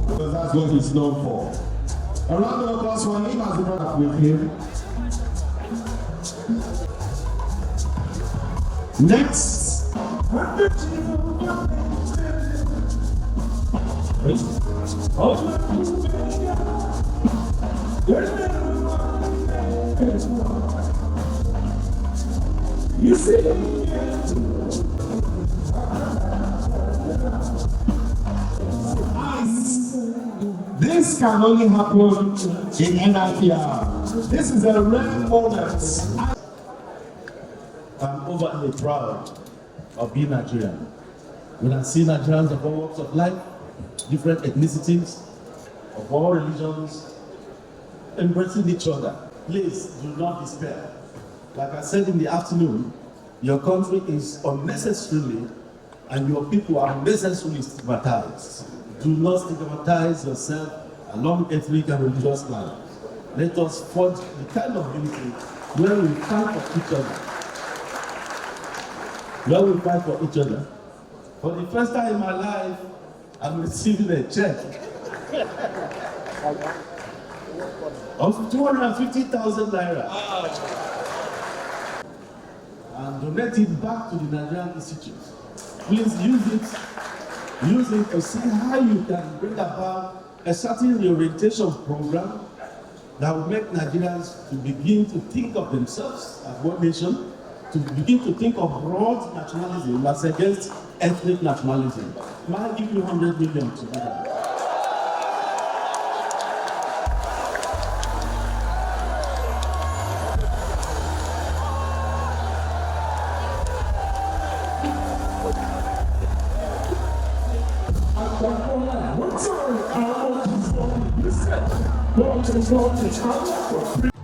Because that's what he's known for. A round of applause for him as the brother with him. Next. You see, this can only happen in NIPR. This is a rare moment. I'm overly proud of being Nigerian. When I see Nigerians of all walks of life, different ethnicities, of all religions, embracing each other. Please do not despair. Like I said in the afternoon, your country is unnecessarily and your people are unnecessarily stigmatized. Do not stigmatize yourself along ethnic and religious lines. Let us forge the kind of unity where we fight for each other. For the first time in my life, I'm receiving a check of 250,000 naira and donate it back to the Nigerian Institute. Please use it to see how you can bring about a certain reorientation program that will make Nigerians to begin to think of themselves as one nation, to begin to think of broad nationalism as against ethnic nationalism. May I give you 100 million to do that? What's